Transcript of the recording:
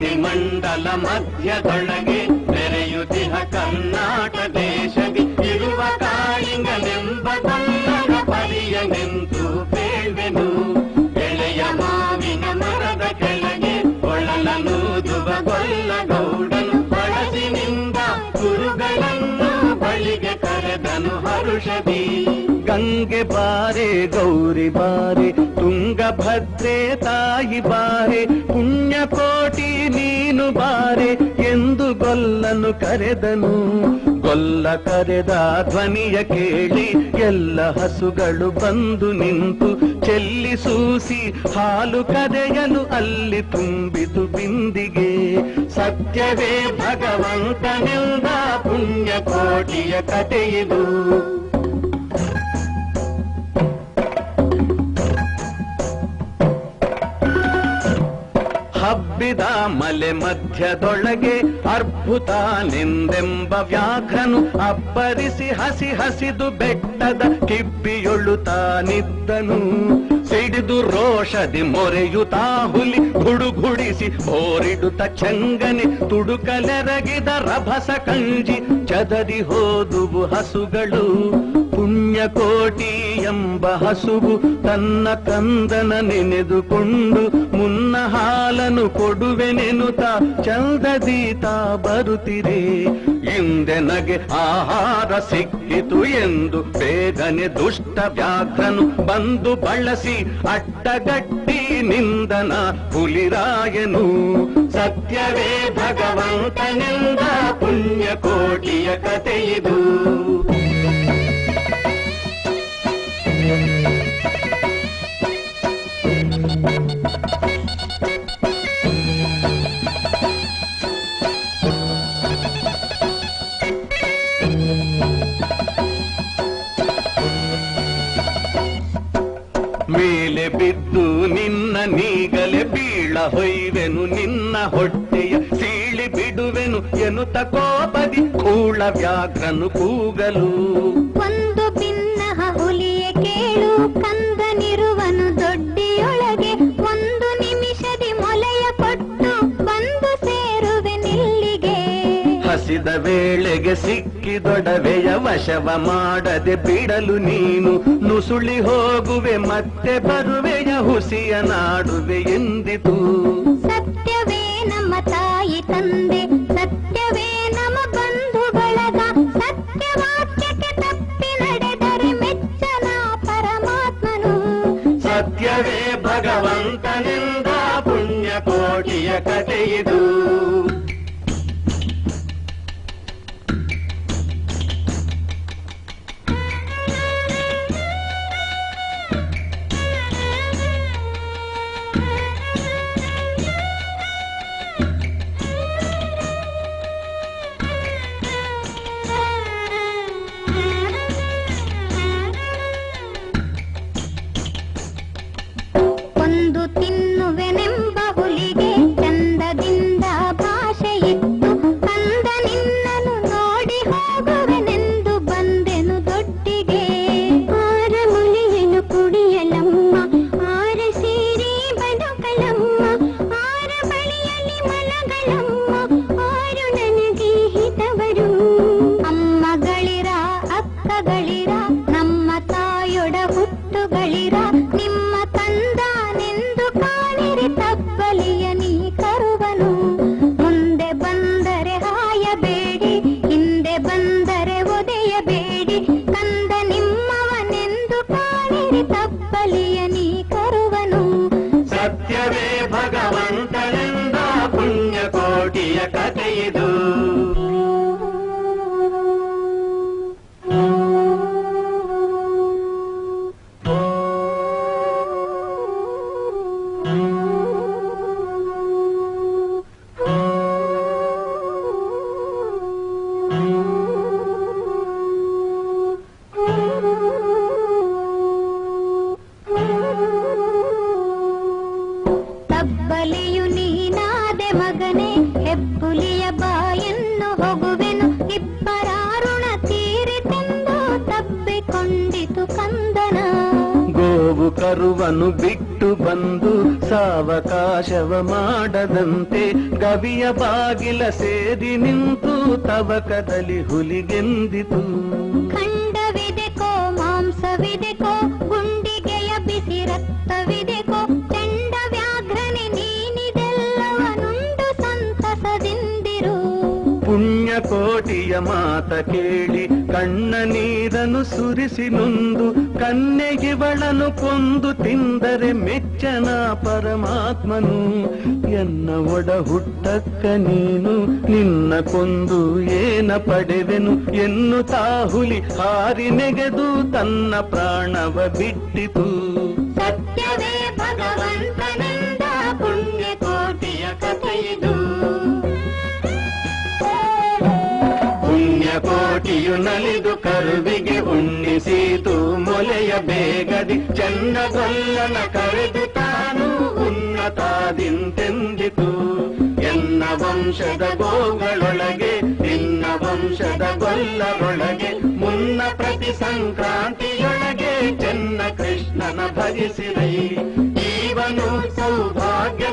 ಮಂಡಲ ಮಧ್ಯದೊಳಗೆ ಬೆರೆಯುತ್ತಿಹ ಕರ್ನಾಟ ದೇಶದಿ ಇರುವ ಕಾಳಿಂಗನೆಂಬ ಕನ್ನಡ ಪರಿಯ ನಿಂತು ಬೇಳ್ವೆನು. ಎಳೆಯ ಮಾವಿನ ಮರದ ಕೆಳಗೆ ಒಳಲನೂದುವ ಗೊಲ್ಲ ಗೌಡನು ಬಳಸಿನಿಂದ ಗುರುಗಳನ್ನು ಬಳಿಗೆ ಕರೆದನು ಹರುಷದಿ. ಗಂಗೆ ಬಾರೆ ಗೌರಿ ಬಾರೆ ತುಂಗಭದ್ರೆ ತಾಯಿ ಬಾರೆ ಪುಣ್ಯಕೋಟಿ ನೀನು ಬಾರೆ ಎಂದು ಗೊಲ್ಲನು ಕರೆದನು. ಗೊಲ್ಲ ಕರೆದ ಧ್ವನಿಯ ಕೇಳಿ ಎಲ್ಲ ಹಸುಗಳು ಬಂದು ನಿಂತು ಚೆಲ್ಲಿಸೂಸಿ ಹಾಲು ಕರೆಯಲು ಅಲ್ಲಿ ತುಂಬಿತು ಬಿಂದಿಗೆ. ಸತ್ಯವೇ ಭಗವಂತನೆಂದ ಪುಣ್ಯಕೋಟಿಯ ಕಥೆಯಿದು. ಹಬ್ಬಿದ ಮಲೆ ಮಧ್ಯದೊಳಗೆ ಅರ್ಭುತನೆಂದೆಂಬ ವ್ಯಾಘ್ರನು ಅಬ್ಬರಿಸಿ ಹಸಿ ಹಸಿದು ಬೆಟ್ಟದ ಕಿಬ್ಬಿಯೊಳುತ್ತಾನಿದ್ದನು. ಸಿಡಿದು ರೋಷದಿ ಮೊರೆಯುತ್ತಾ ಹುಲಿ ಗುಡುಗುಡಿಸಿ ಹೋರಿಡುತ್ತ ಚಂಗನೆ ತುಡುಕಲೆರಗಿದ ರಭಸ ಕಂಜಿ ಚದರಿ ಹೋದುವು ಹಸುಗಳು. ಪುಣ್ಯಕೋಟಿ ಎಂಬ ಹಸುವು ತನ್ನ ಕಂದನ ನೆನೆದುಕೊಂಡು ಮುನ್ನ ಹಾಲನು ಕೊಡುವೆನೆನುತ ಚಂದದೀತ ಬರುತ್ತಿರೆ. ಇಂದೆನಗೆ ಆಹಾರ ಸಿಕ್ಕಿತು ಎಂದು ಬೇಗನೆ ದುಷ್ಟ ವ್ಯಾಘ್ರನು ಬಂದು ಬಳಸಿ ಅಡ್ಡಗಟ್ಟಿ ನಿಂದನ ಹುಲಿರಾಯನು. ಸತ್ಯವೇ ಭಗವಂತನೆಂದ ಪುಣ್ಯಕೋಟಿಯ ಕಥೆಯಿದು. ಮೇಲೆ ಬಿದ್ದು ನಿನ್ನ ನೀಗಲೆ ಬೀಳ ಹೊಯ್ವೆನು ನಿನ್ನ ಹೊಟ್ಟೆಯ ಸೀಳಿ ಬಿಡುವೆನು ಎನ್ನುತ್ತ ಕೋಪದಿ ಕೂಳ ವ್ಯಾಘ್ರನು ಕೂಗಲು. ಒಂದು ಭಿನ್ನಹ ಹುಲಿಯ ಕೇಳು ಕಂದನಿರುವನು ದೊಡ್ಡಿಯೊಳಗೆ ಒಂದು ನಿಮಿಷದಿ ಮೊಲೆಯ ಕೊಟ್ಟು ಬಂದು ಸೇರುವೆ ನಿಲ್ಲಿಗೆ. ಹಸಿದ ವೇಳೆಗೆ ಸಿಕ್ಕಿದೊಡವೆಯ ವಶವ ಮಾಡದೆ ಬಿಡಲು ನೀನು ನುಸುಳಿ ಹೋಗುವೆ ಮತ್ತೆ ಬರುವೆಯ ಹುಸಿಯ ನಾಡುವೆ ಎಂದಿತು. ಸತ್ಯವೇ ನಮ್ಮ ತಾಯಿ ತಂದೆ ಸತ್ಯವೇ ನಮ್ಮ ಬಂಧು ಬಳಗ ಸತ್ಯವಾಕ್ಯಕ್ಕೆ ತಪ್ಪಿ ನಡೆದರೆ ಮೆಚ್ಚನ ಪರಮಾತ್ಮನು. ಸತ್ಯವೇ ಭಗವಂತನಿಂದ ಪುಣ್ಯಕೋಟಿಯ ಕಥೆಯಿದು. ಒಂದು ತಿನ್ನುವೆನೆಂಬ ಹುಲಿಗೆ ಚಂದದಿಂದ ಭಾಷೆ ಇತ್ತು ಕಂದ ನಿನ್ನನು ನೋಡಿ ಹೋಗುವೆನೆಂದು ಬಂದೆನು ದೊಡ್ಡಿಗೆ. ಆರ ಮುಳಿಯನು ಕುಡಿಯಲಮ್ಮ ಆರ ಸೇರಿ ಬದುಕಲಮ್ಮ ಆರ ಬಳಿಯಲ್ಲಿ ಮಲಗಳಮ್ಮ ಆರು ನನಗೆ ಹಿತವರು. ಅಮ್ಮಗಳಿರ ಅಕ್ಕಗಳಿರ ನಮ್ಮ ತಾಯೊಡ ಹುಟ್ಟುಗಳಿರ ನಿಮ್ಮ ತಂದಾನೆಂದು ಕಾಣಿರಿ ತಬ್ಬಲಿಯ ನೀ ಕರುವನು. ಮುಂದೆ ಬಂದರೆ ಹಾಯಬೇಡಿ ಹಿಂದೆ ಬಂದರೆ ಒದೆಯಬೇಡಿ ಕಂದ ನಿಮ್ಮವನೆಂದು ಕಾಣಿರಿ ತಬ್ಬಲಿಯ ನೀ ಕರುವನು. ಸತ್ಯವೇ ಭಗವಂತನೆಂದ ಪುಣ್ಯಕೋಟಿಯ ಕಥೆಯಿದು. ತಬ್ಬಲಿಯು ನೀನಾದೆ ಮಗನೇ ಹೆಬ್ಬುಲಿಯ ಬಾಯನ್ನು ಹೋಗುವೆನು ಇಬ್ಬರಾರುಣ ತೀರಿತೆಂದು ತಬ್ಬಿಕೊಂಡಿತು ಕಂದನ. ಗೋವು ಗೋವು ಕರುವನು ಬಿಟ್ಟು ಬಂದು ಸಾವಕಾಶವ ಮಾಡದಂತೆ ಗವಿಯ ಬಾಗಿಲ ಸೇರಿ ನಿಂತು ತವಕದಲ್ಲಿ ಹುಲಿಗೆಂದಿತು. ಖಂಡವಿದೆಕೋ ಮಾಂಸವಿದೆಕೋ ಗುಂಡಿಗೆಯ ಬಿಸಿ ರಕ್ತವಿದೆಕೋ ಚಂಡ ವ್ಯಾಘ್ರನೆ ನೀನಿದೆಲ್ಲವನುಂಡು ಸಂತಸದಿಂದಿರು. ಪುಣ್ಯಕೋಟಿಯ ಮಾತ ಕೇಳಿ ಕಣ್ಣ ನೀರನ್ನು ಸುರಿಸಿ ನೊಂದು ಕನ್ಯೆಗಿವಳನು ಕೊಂದು ತಿಂದರೆ ಮೆಚ್ಚನ ಪರಮಾತ್ಮನು. ಎನ್ನ ಒಡ ಹುಟ್ಟಕ್ಕ ನೀನು ನಿನ್ನ ಕೊಂದು ಏನ ಪಡೆವೆನು ಎನ್ನುತ್ತಾ ಹುಲಿ ಹಾರಿ ನೆಗೆದು ತನ್ನ ಪ್ರಾಣವ ಬಿಟ್ಟಿತು. ಸತ್ಯವೇ ಭಗವಂತನೆಂದ ಪುಣ್ಯಕೋಟಿಯ ಕಥೆಯಿದು. ಪುಣ್ಯಕೋಟಿಯು ನಲಿದು ಕರುವಿಗೆ ಉಣ್ಣಿಸಿತು ಮೊಲೆಯ ಬೇಗದಿ ಚನ್ನಗೊಲ್ಲನ ಕರೆದು ತಾನು ಉನ್ನತಾದಿಂತೆಂದಿತು. ಎನ್ನ ವಂಶದ ಗೋಗಳೊಳಗೆ ನಿನ್ನ ವಂಶದ ಗೊಲ್ಲರೊಳಗೆ ಮುನ್ನ ಪ್ರತಿ ಸಂಕ್ರಾಂತಿಯೊಳಗೆ ಚೆನ್ನ ಕೃಷ್ಣನ ಭಜಿಸಿರೈ. ಜೀವನು ಸೌಭಾಗ್ಯ